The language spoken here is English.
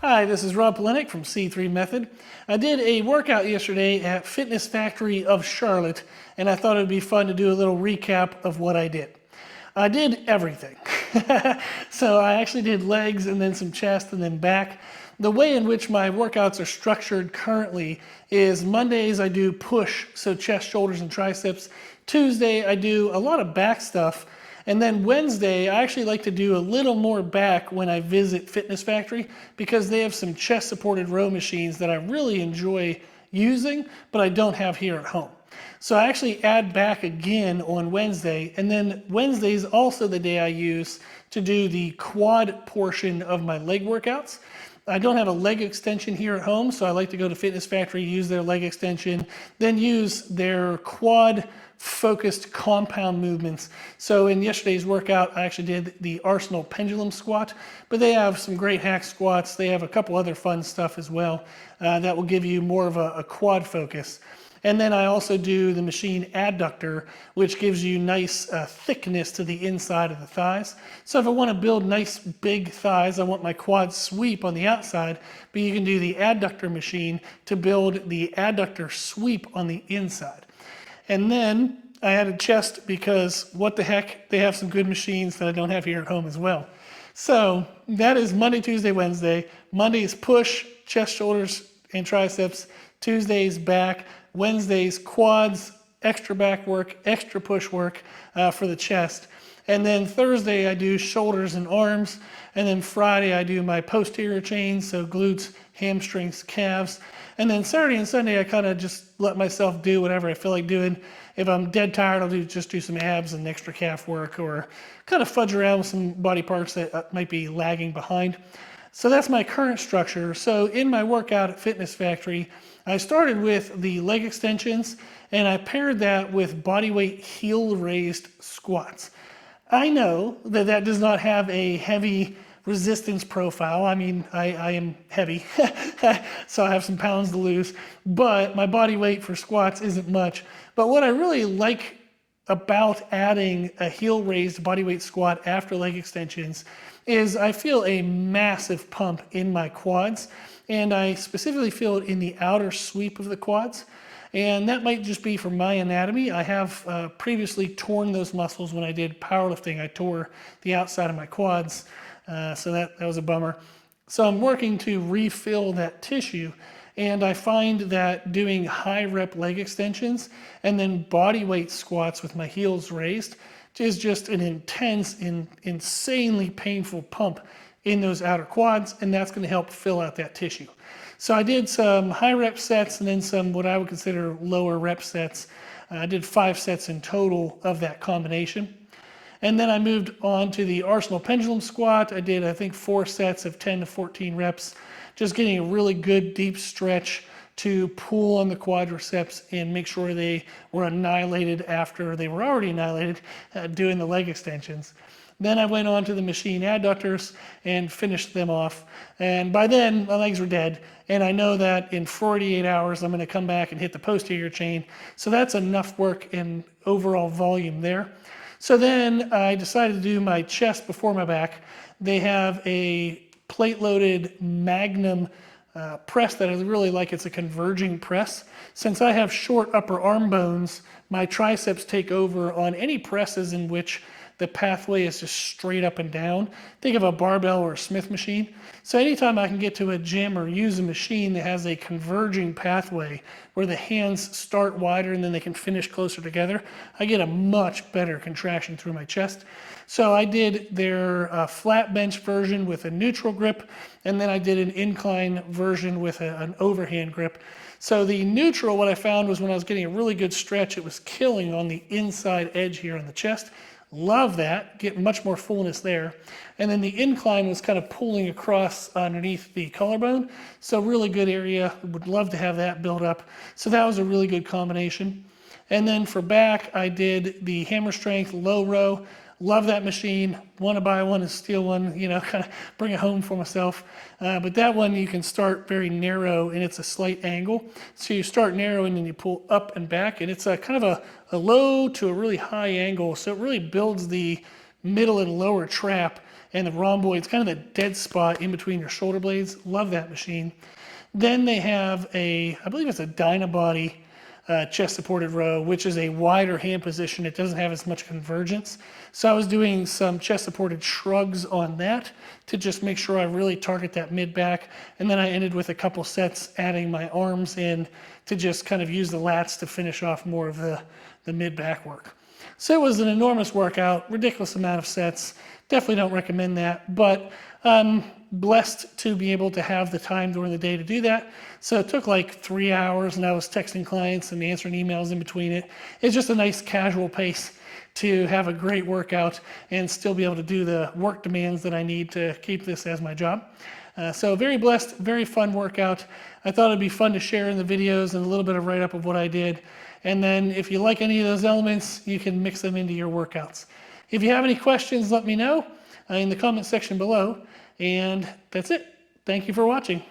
Hi, this is Rob Polinick from C3 Method. I did a workout yesterday at Fitness Factory of Charlotte, and I thought it would be fun to do a little recap of what I did. I did everything. So I actually did legs and then some chest and then back. The way in which my workouts are structured currently is Mondays I do push, so chest, shoulders, and triceps. Tuesday I do a lot of back stuff. And then Wednesday, I actually like to do a little more back when I visit Fitness Factory because they have some chest supported row machines that I really enjoy using, but I don't have here at home. So I actually add back again on Wednesday, and then Wednesday is also the day I use to do the quad portion of my leg workouts. I don't have a leg extension here at home, so I like to go to Fitness Factory, use their leg extension, then use their quad focused compound movements. So in yesterday's workout, I actually did the Arsenal pendulum squat, but they have some great hack squats. They have a couple other fun stuff as well that will give you more of a quad focus. And then I also do the machine adductor, which gives you nice thickness to the inside of the thighs. So if I want to build nice big thighs, I want my quads sweep on the outside, but you can do the adductor machine to build the adductor sweep on the inside. And then I added chest because what the heck, they have some good machines that I don't have here at home as well. So that is Monday, Tuesday, Wednesday. Monday is push, chest, shoulders, and triceps. Tuesday's back. Wednesday's quads, extra back work, extra push work for the chest. And then Thursday I do shoulders and arms. And then Friday I do my posterior chains, so glutes, hamstrings, calves. And then Saturday and Sunday I kind of just let myself do whatever I feel like doing. If I'm dead tired, I'll just do some abs and extra calf work, or kind of fudge around with some body parts that might be lagging behind. So that's my current structure. So in my workout at Fitness Factory, I started with the leg extensions and I paired that with bodyweight heel raised squats. I know that that does not have a heavy resistance profile. I mean, I am heavy, so I have some pounds to lose, but my body weight for squats isn't much. But what I really like about adding a heel raised bodyweight squat after leg extensions is I feel a massive pump in my quads, and I specifically feel it in the outer sweep of the quads. And that might just be from my anatomy. I have previously torn those muscles when I did powerlifting. I tore the outside of my quads, so that was a bummer. So I'm working to refill that tissue, and I find that doing high rep leg extensions and then body weight squats with my heels raised is just an intense, insanely painful pump in those outer quads, and that's going to help fill out that tissue. So I did some high rep sets and then some what I would consider lower rep sets. I did 5 sets in total of that combination. And then I moved on to the Arsenal pendulum squat. I did, I think, 4 sets of 10 to 14 reps, just getting a really good deep stretch to pull on the quadriceps and make sure they were annihilated after they were already annihilated doing the leg extensions. Then I went on to the machine adductors and finished them off. And by then, my legs were dead. And I know that in 48 hours, I'm going to come back and hit the posterior chain. So that's enough work in overall volume there. So then I decided to do my chest before my back. They have a plate-loaded Magnum press that I really like. It's a converging press. Since I have short upper arm bones, my triceps take over on any presses in which the pathway is just straight up and down. Think of a barbell or a Smith machine. So anytime I can get to a gym or use a machine that has a converging pathway where the hands start wider and then they can finish closer together, I get a much better contraction through my chest. So I did their flat bench version with a neutral grip, and then I did an incline version with an overhand grip. So the neutral, what I found was when I was getting a really good stretch, it was killing on the inside edge here on the chest. Love that, get much more fullness there. And then the incline was kind of pulling across underneath the collarbone. So really good area, would love to have that build up. So that was a really good combination. And then for back, I did the hammer strength low row. Love that machine, want to buy one and steal one, you know, kind of bring it home for myself. But that one you can start very narrow and it's a slight angle. So you start narrow and then you pull up and back, and it's a kind of a low to a really high angle. So it really builds the middle and lower trap and the rhomboids, kind of the dead spot in between your shoulder blades. Love that machine. Then they have I believe it's a Dynabody chest supported row, which is a wider hand position. It doesn't have as much convergence. So I was doing some chest supported shrugs on that to just make sure I really target that mid back. And then I ended with a couple sets adding my arms in to just kind of use the lats to finish off more of the mid back work. So it was an enormous workout, ridiculous amount of sets. Definitely don't recommend that, but blessed to be able to have the time during the day to do that. So it took like 3 hours, and I was texting clients and answering emails in between it. It's just a nice casual pace to have a great workout and still be able to do the work demands that I need to keep this as my job. So very blessed, very fun workout. I thought it'd be fun to share in the videos and a little bit of write-up of what I did. And then if you like any of those elements, you can mix them into your workouts. If you have any questions, let me know in the comment section below. And that's it. Thank you for watching.